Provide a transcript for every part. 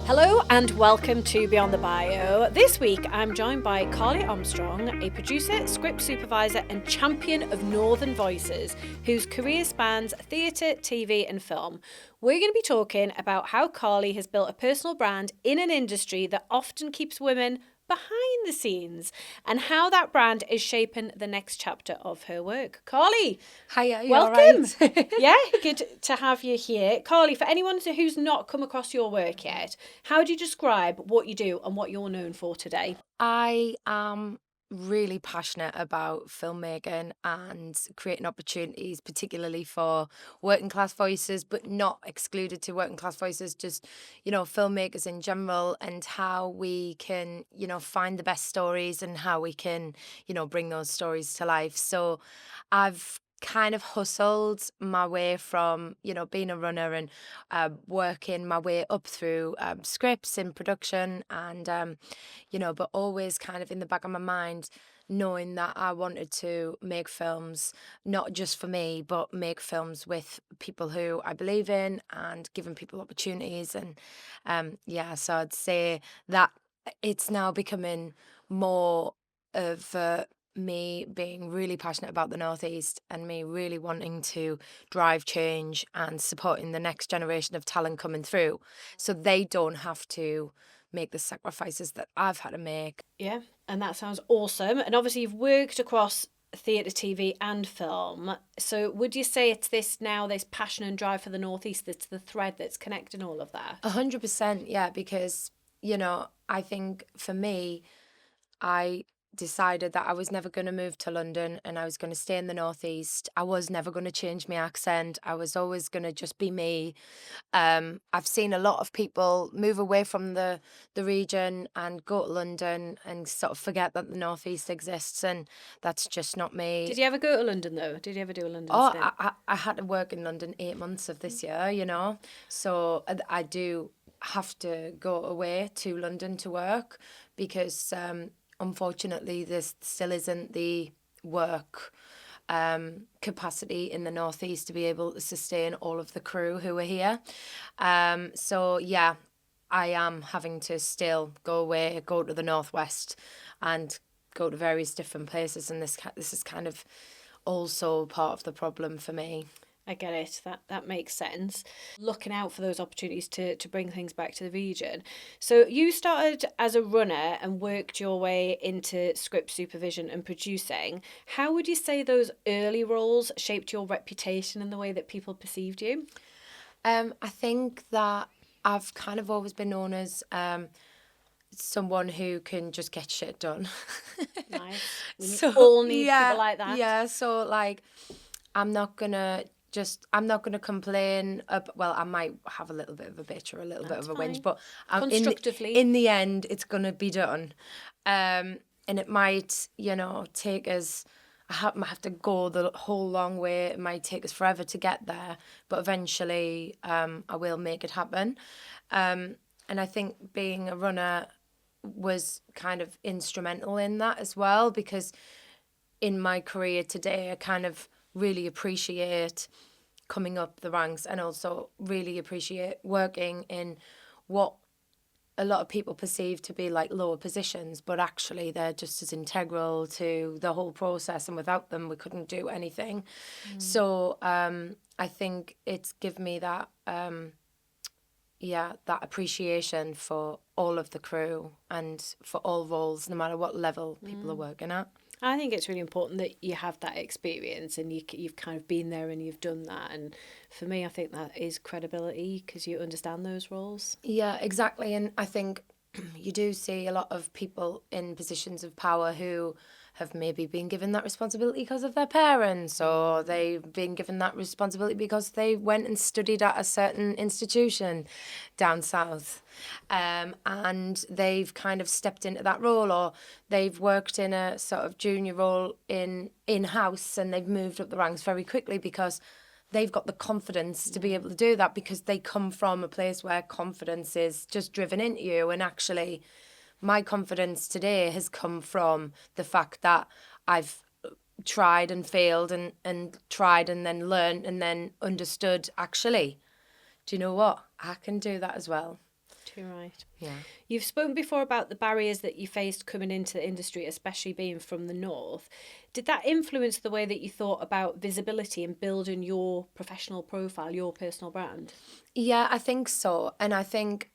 Hello and welcome to Beyond the Bio. This week I'm joined by Carley Armstrong, a producer, script supervisor and champion of Northern Voices, whose career spans theatre, TV and film. We're going to be talking about how Carley has built a personal brand in an industry that often keeps women behind the scenes and how that brand is shaping the next chapter of her work. Carley, hiya, you welcome. all right? Yeah, good to have you here. Carley, for anyone who's not come across your work yet, how do you describe what you do and what you're known for today? I am really passionate about filmmaking and creating opportunities, particularly for working class voices, but not excluded to working class voices, just, filmmakers in general, and how we can, find the best stories and how we can, bring those stories to life. So I've kind of hustled my way from being a runner and working my way up through scripts in production and but always kind of in the back of my mind knowing that I wanted to make films not just for me but make films with people who I believe in and giving people opportunities. And so I'd say that it's now becoming more of me being really passionate about the Northeast and me really wanting to drive change and supporting the next generation of talent coming through so they don't have to make the sacrifices that I've had to make. Yeah, and that sounds awesome. And obviously you've worked across theatre, TV and film. So would you say it's this passion and drive for the Northeast that's the thread that's connecting all of that? 100%, yeah, because, I think for me, I decided that I was never going to move to London and I was going to stay in the Northeast. I was never going to change my accent. I was always going to just be me. I've seen a lot of people move away from the region and go to London and sort of forget that the Northeast exists, and that's just not me. Did you ever go to London though? Did you ever do a London Oh, stint? I had to work in London 8 months of this year, so I do have to go away to London to work because unfortunately, there still isn't the work capacity in the Northeast to be able to sustain all of the crew who are here. So yeah, I am having to still go away, go to the Northwest and go to various different places. And this is kind of also part of the problem for me. I get it. That makes sense. Looking out for those opportunities to bring things back to the region. So you started as a runner and worked your way into script supervision and producing. How would you say those early roles shaped your reputation and the way that people perceived you? I think that I've kind of always been known as someone who can just get shit done. Nice. We all need people like that. Yeah, so like I'm not gonna complain. Well, I might have a little bit of a bitch or a little bit of a whinge, but constructively. In the end, it's gonna be done. And it might, take us. I have to go the whole long way. It might take us forever to get there, but eventually, I will make it happen. And I think being a runner was kind of instrumental in that as well, because in my career today, I kind of really appreciate coming up the ranks and also really appreciate working in what a lot of people perceive to be like lower positions, but actually they're just as integral to the whole process, and without them we couldn't do anything. So I think it's given me that that appreciation for all of the crew and for all roles, no matter what level people are working at. I think it's really important that you have that experience and you've kind of been there and you've done that. And for me, I think that is credibility because you understand those roles. Yeah, exactly. And I think you do see a lot of people in positions of power who have maybe been given that responsibility because of their parents, or they've been given that responsibility because they went and studied at a certain institution down south, and they've kind of stepped into that role, or they've worked in a sort of junior role in-house and they've moved up the ranks very quickly because they've got the confidence to be able to do that because they come from a place where confidence is just driven into you. And actually, my confidence today has come from the fact that I've tried and failed and tried and then learned and then understood, actually, do you know what? I can do that as well. You're right. Yeah. You've spoken before about the barriers that you faced coming into the industry, especially being from the north. Did that influence the way that you thought about visibility and building your professional profile, your personal brand? Yeah, I think so. And I think,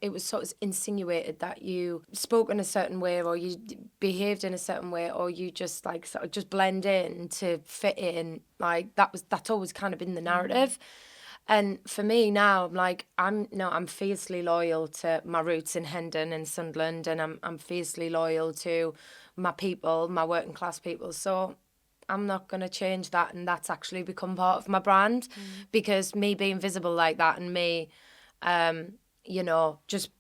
it was sort of insinuated that you spoke in a certain way or you behaved in a certain way or you just like sort of just blend in to fit in. Like that's always kind of been the narrative. And for me now, I'm like, I'm fiercely loyal to my roots in Hendon and Sunderland, and I'm fiercely loyal to my people, my working class people. So I'm not going to change that, and that's actually become part of my brand because me being visible like that and me, just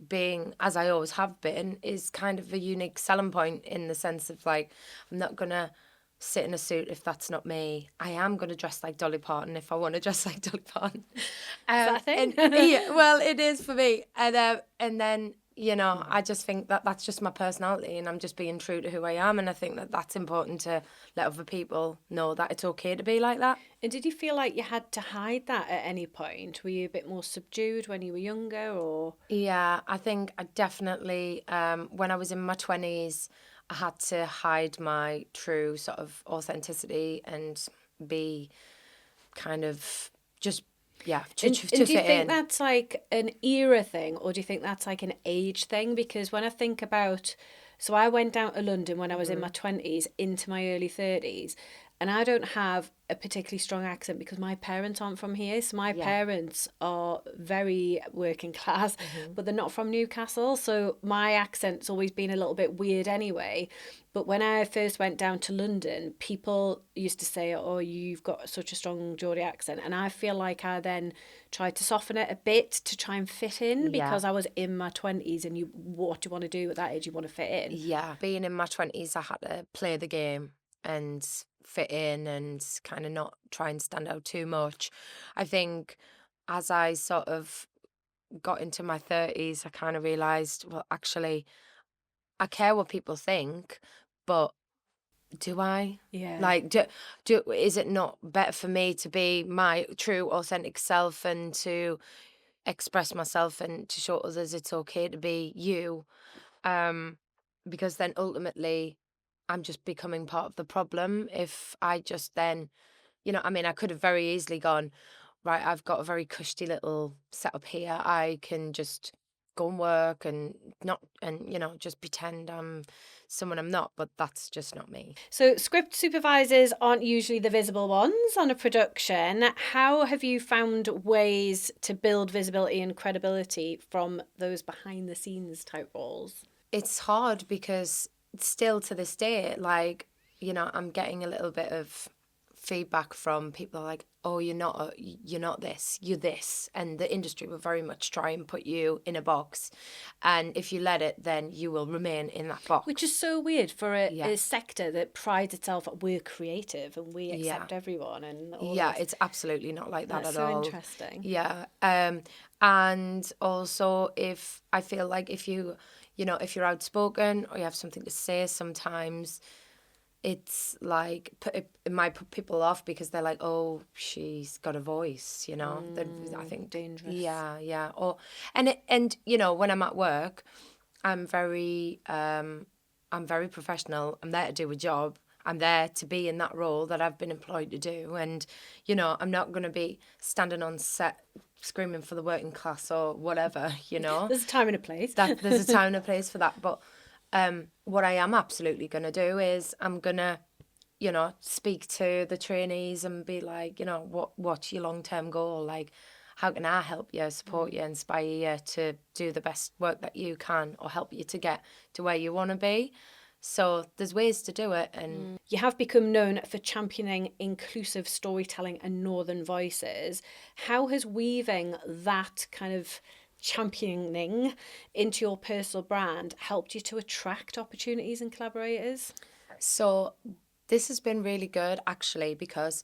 being as I always have been is kind of a unique selling point in the sense of like, I'm not going to sit in a suit if that's not me. I am going to dress like Dolly Parton if I want to dress like Dolly Parton. Is that a thing? Yeah, well, it is for me. And then, I just think that that's just my personality and I'm just being true to who I am. And I think that that's important to let other people know that it's okay to be like that. And did you feel like you had to hide that at any point? Were you a bit more subdued when you were younger, or? Yeah, I think I definitely, when I was in my 20s, I had to hide my true sort of authenticity and be kind of just, yeah, to And fit do you think in. that's like an era thing, or do you think that's like an age thing? Because when I think about, so I went down to London when I was in my 20s into my early 30s, and I don't have a particularly strong accent because my parents aren't from here. So my Yeah. parents are very working class, but they're not from Newcastle. So my accent's always been a little bit weird anyway. But when I first went down to London, people used to say, "Oh, you've got such a strong Geordie accent," and I feel like I then tried to soften it a bit to try and fit in Yeah. because I was in my 20s, and what do you want to do at that age? You want to fit in. Yeah, being in my 20s, I had to play the game and fit in and kind of not try and stand out too much. I think as I sort of got into my 30s, I kind of realised, well, actually, I care what people think, but do I? Yeah. Like, is it not better for me to be my true, authentic self and to express myself and to show others it's okay to be you? Because then ultimately I'm just becoming part of the problem if I just then, I could have very easily gone, right, I've got a very cushy little setup here. I can just go and work and not, and, just pretend I'm someone I'm not, but that's just not me. So, script supervisors aren't usually the visible ones on a production. How have you found ways to build visibility and credibility from those behind the scenes type roles? It's hard because still to this day, like, I'm getting a little bit of feedback from people like, oh, you're not this, you're this. And the industry will very much try and put you in a box. And if you let it, then you will remain in that box. Which is so weird for a Yeah. sector that prides itself on we're creative and we Yeah. accept everyone and all Yeah, this. it's absolutely not like that That's at so all. interesting. Yeah. And also if I feel like if you're outspoken or you have something to say, sometimes it's like it might put people off because they're like, oh, she's got a voice, I think Dangerous. yeah. Or and when I'm at work, I'm very professional. I'm there to do a job. I'm there to be in that role that I've been employed to do, and I'm not going to be standing on set screaming for the working class or whatever. There's a time and a place. There's a time and a place for that, but. What I am absolutely going to do is I'm going to, speak to the trainees and be like, what's your long-term goal? Like, how can I help you, support you, inspire you to do the best work that you can or help you to get to where you want to be? So there's ways to do it. And You have become known for championing inclusive storytelling and northern voices. How has weaving that kind of championing into your personal brand helped you to attract opportunities and collaborators? So this has been really good, actually, because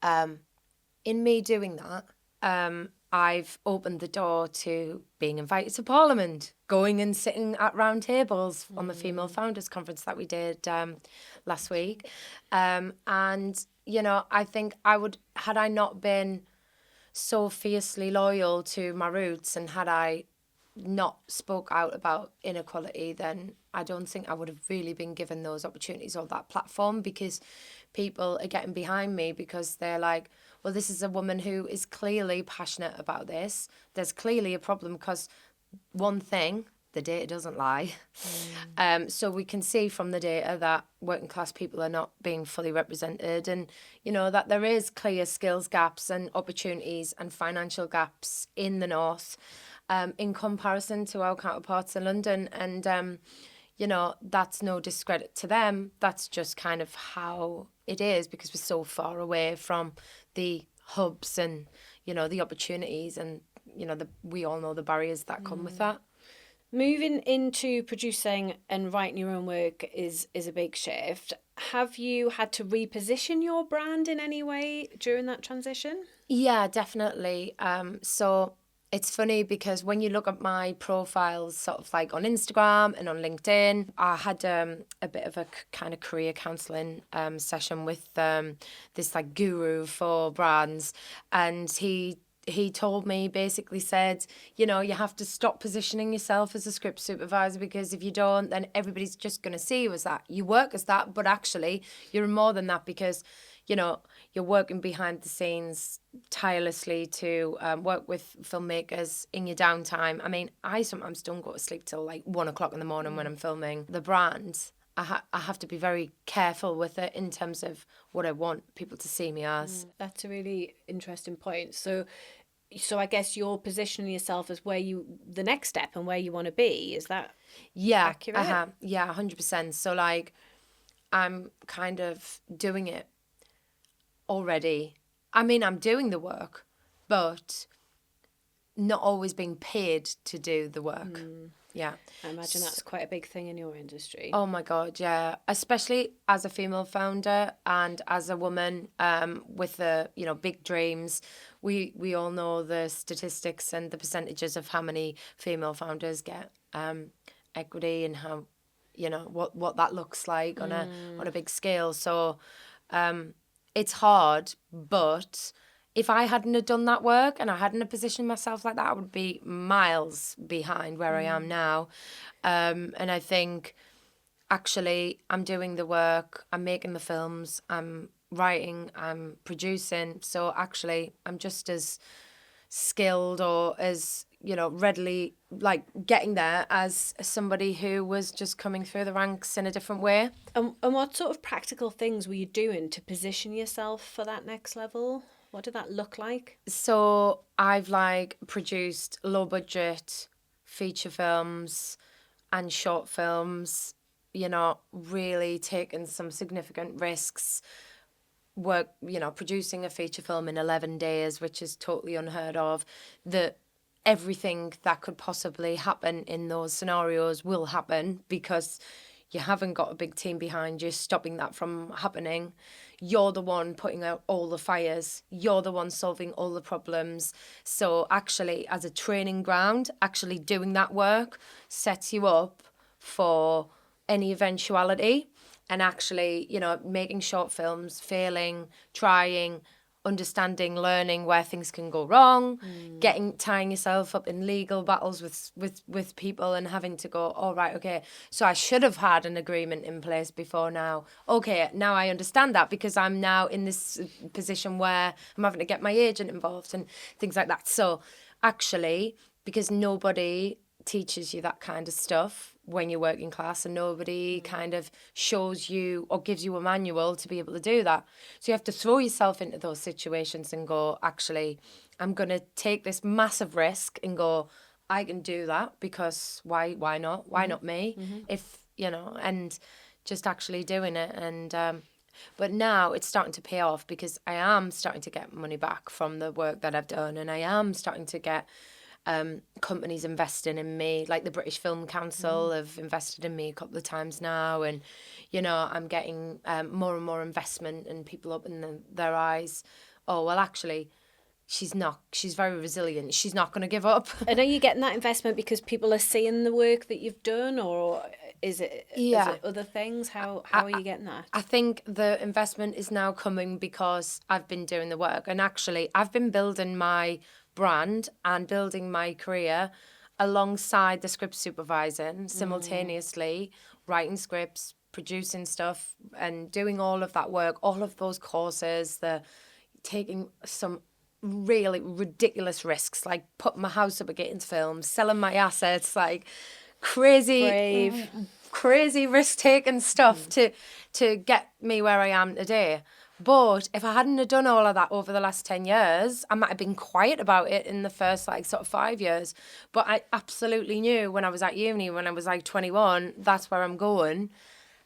in me doing that, I've opened the door to being invited to Parliament, going and sitting at round tables on the Female Founders Conference that we did last week. And, I think had I not been so fiercely loyal to my roots and had I not spoke out about inequality, then I don't think I would have really been given those opportunities or that platform, because people are getting behind me because they're like, well, this is a woman who is clearly passionate about this. There's clearly a problem because one thing, the data doesn't lie. So we can see from the data that working class people are not being fully represented, and that there is clear skills gaps and opportunities and financial gaps in the north, in comparison to our counterparts in London. And that's no discredit to them. That's just kind of how it is, because we're so far away from the hubs and the opportunities, and we all know the barriers that come with that. Moving into producing and writing your own work is a big shift. Have you had to reposition your brand in any way during that transition? Yeah, definitely. So it's funny because when you look at my profiles, sort of like on Instagram and on LinkedIn, I had a bit of a kind of career counselling session with this like guru for brands, and he told me, basically said, you have to stop positioning yourself as a script supervisor, because if you don't, then everybody's just going to see you as that. You work as that, but actually you're more than that, because, you're working behind the scenes tirelessly to work with filmmakers in your downtime. I mean, I sometimes don't go to sleep till like 1 o'clock in the morning when I'm filming the brand. I have to be very careful with it in terms of what I want people to see me as. That's a really interesting point. So I guess you're positioning yourself as the next step and where you want to be. Is that accurate? Yeah, 100%. So like, I'm kind of doing it already. I mean, I'm doing the work, but not always being paid to do the work. Yeah. I imagine that's quite a big thing in your industry. Oh my God, yeah. Especially as a female founder and as a woman with the, big dreams. We all know the statistics and the percentages of how many female founders get equity, and how, what that looks like on a big scale. So it's hard, but if I hadn't have done that work and I hadn't have positioned myself like that, I would be miles behind where I am now. And I think actually I'm doing the work, I'm making the films, I'm writing, I'm producing. So actually I'm just as skilled or as, readily like getting there as somebody who was just coming through the ranks in a different way. And what sort of practical things were you doing to position yourself for that next level? What did that look like? So I've produced low budget feature films and short films, really taken some significant risks. Producing a feature film in 11 days, which is totally unheard of. Everything that could possibly happen in those scenarios will happen, because you haven't got a big team behind you stopping that from happening. You're the one putting out all the fires. You're the one solving all the problems. So actually, as a training ground, actually doing that work sets you up for any eventuality. And actually, making short films, failing, trying, understanding, learning where things can go wrong, tying yourself up in legal battles with people, and having to go, all right, okay, so I should have had an agreement in place before now. Okay, now I understand that, because I'm now in this position where I'm having to get my agent involved and things like that. So actually, because nobody teaches you that kind of stuff when you're working class, and nobody kind of shows you or gives you a manual to be able to do that. So you have to throw yourself into those situations and go, actually, I'm going to take this massive risk and go, I can do that, because why not? Why not me? If, and just actually doing it. And but now it's starting to pay off, because I am starting to get money back from the work that I've done, and I am starting to get companies investing in me, like the British Film Council have invested in me a couple of times now, and I'm getting more and more investment, and people open their eyes. Oh, well, actually, she's very resilient, she's not going to give up. And are you getting that investment because people are seeing the work that you've done, or is it other things? How are you getting that? I think the investment is now coming because I've been doing the work, and actually I've been building my brand and building my career alongside the script supervising, simultaneously writing scripts, producing stuff, and doing all of that work, all of those courses, taking some really ridiculous risks, like putting my house up against film, selling my assets, like Brave. crazy risk-taking stuff to get me where I am today. But if I hadn't have done all of that over the last 10 years, I might have been quiet about it in the first like sort of 5 years. But I absolutely knew when I was at uni, when I was like 21, that's where I'm going.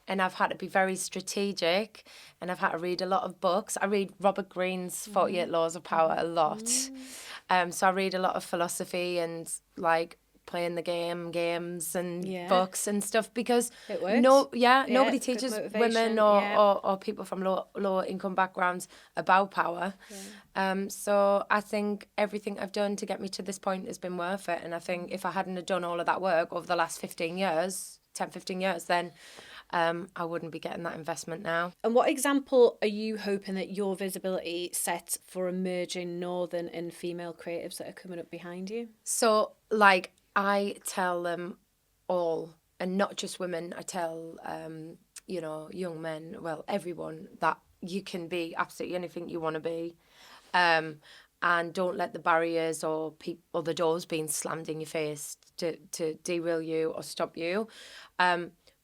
And I've had to be very strategic, and I've had to read a lot of books. I read Robert Greene's 48 Laws of Power a lot. So I read a lot of philosophy and like playing the games and books and stuff, because It works. Nobody good teaches motivation, women or people from lower income backgrounds about power. So I think everything I've done to get me to this point has been worth it. And I think if I hadn't have done all of that work over the last 15 years, then I wouldn't be getting that investment now. And what example are you hoping that your visibility sets for emerging northern and female creatives that are coming up behind you? So, like, I tell them all, and not just women, I tell, young men, well, everyone, that you can be absolutely anything you want to be. And don't let the barriers or the doors being slammed in your face to derail you or stop you.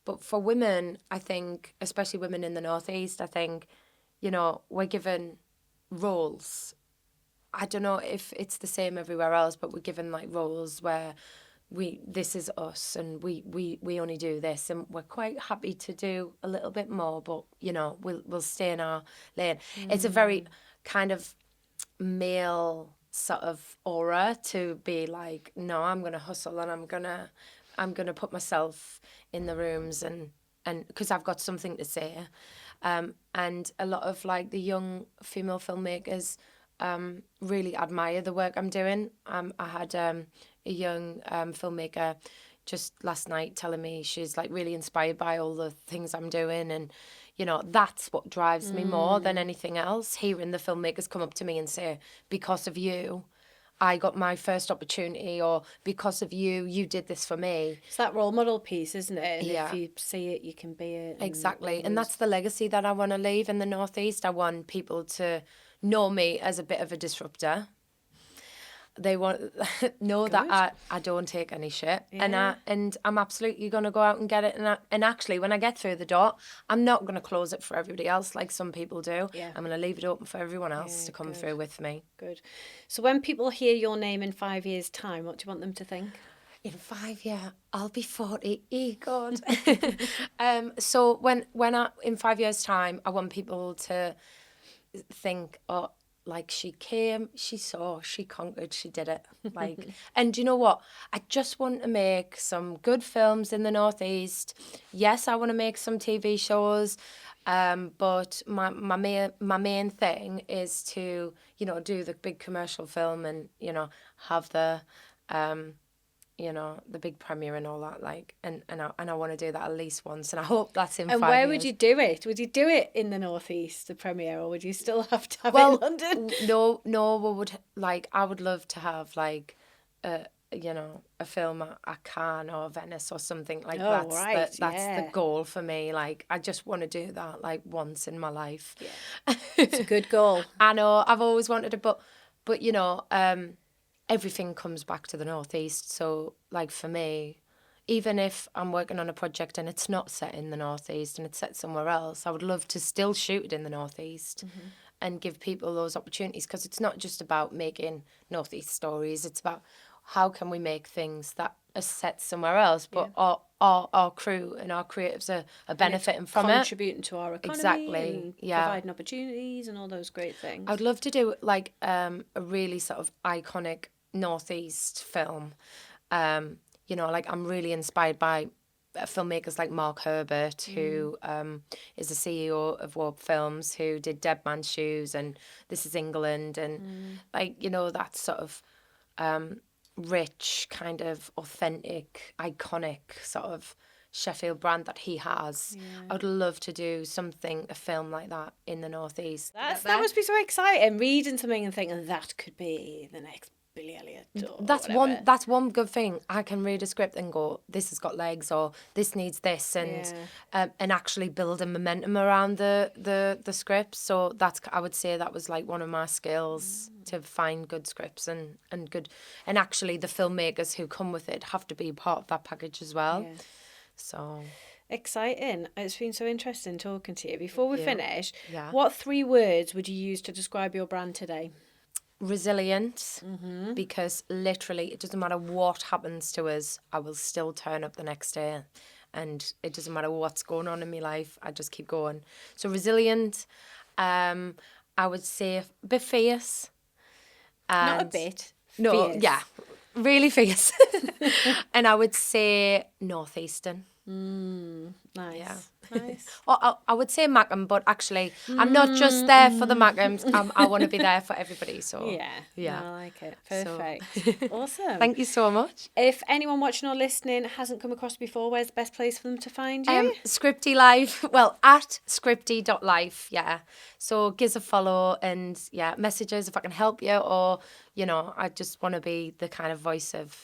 But for women, I think, especially women in the Northeast, I think, we're given roles. I don't know if it's the same everywhere else, but we're given like roles where this is us and we only do this, and we're quite happy to do a little bit more, but we'll stay in our lane. It's a very kind of male sort of aura to be like, no, I'm gonna hustle and I'm gonna put myself in the rooms and because I've got something to say. And a lot of like the young female filmmakers really admire the work I'm doing. I had a young filmmaker just last night telling me she's like really inspired by all the things I'm doing, and that's what drives me more than anything else. Hearing the filmmakers come up to me and say, because of you I got my first opportunity, or because of you, you did this for me. It's that role model piece, isn't it? And Yeah. if you see it, you can be it. Exactly. And that's the legacy that I want to leave in the Northeast. I want people to know me as a bit of a disruptor. They want know that I don't take any shit, Yeah. and I'm absolutely going to go out and get it. And actually, when I get through the door, I'm not going to close it for everybody else like some people do. Yeah. I'm going to leave it open for everyone else to come good. through with me. Good. So when people hear your name in 5 years' time, what do you want them to think? In 5 years, I'll be 40. God. So when in 5 years' time, I want people to think, oh, like she came, she saw, she conquered, she did it. Like, and do you know what? I just want to make some good films in the Northeast. Yes, I want to make some TV shows, but my main thing is to do the big commercial film and have the the big premiere and all that, like, and I want to do that at least once, and I hope that's in 5 years. And where would you do it? Would you do it in the Northeast, the premiere, or would you still have to have it in London? I would love to have like a film at Cannes or Venice or something like that. That's the goal for me. Like, I just want to do that like once in my life. Yeah. It's a good goal. I know, I've always wanted it, but everything comes back to the Northeast. So, like, for me, even if I'm working on a project and it's not set in the Northeast and it's set somewhere else, I would love to still shoot it in the Northeast and give people those opportunities, because it's not just about making Northeast stories. It's about how can we make things that are set somewhere else, but our crew and our creatives are benefiting from contributing to our economy, exactly, and providing opportunities and all those great things. I'd love to do like a really sort of iconic Northeast film. Like, I'm really inspired by filmmakers like Mark Herbert, who is the CEO of Warp Films, who did Dead Man's Shoes and This Is England, and that sort of rich, kind of authentic, iconic sort of Sheffield brand that he has. I would love to do a film like that in the Northeast. That must be so exciting, reading something and thinking that could be the next Billy Elliot. That's one good thing. I can read a script and go, this has got legs, or this needs this, and actually build a momentum around the scripts. So I would say that was like one of my skills, to find good scripts and actually the filmmakers who come with it have to be part of that package as well. Yeah. So exciting. It's been so interesting talking to you. Before we finish, what 3 words would you use to describe your brand today? Resilient, because literally it doesn't matter what happens to us, I will still turn up the next day, and it doesn't matter what's going on in my life, I just keep going. So resilient. I would say a bit fierce. Not a bit. No, fierce. Yeah, really fierce. And I would say northeastern. Nice. Yeah. Nice. I would say Mackem, but actually I'm not just there for the Mackems. I want to be there for everybody. So yeah, I like it. Perfect. So. Awesome. Thank you so much. If anyone watching or listening hasn't come across before, where's the best place for them to find you? Scripty Live. Well, at scripty.life. Yeah. So give us a follow, and messages if I can help you, or I just want to be the kind of voice of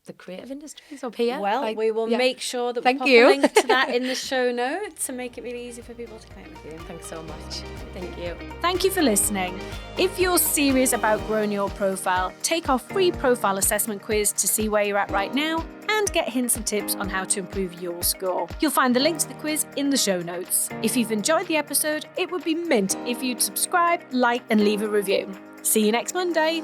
the creative industries up here. Well, we will make sure that we pop a link to that in the show notes to make it really easy for people to connect with you. Thanks so much. Thank you. Thank you for listening. If you're serious about growing your profile, take our free profile assessment quiz to see where you're at right now and get hints and tips on how to improve your score. You'll find the link to the quiz in the show notes. If you've enjoyed the episode, it would be mint if you'd subscribe, like, and leave a review. See you next Monday.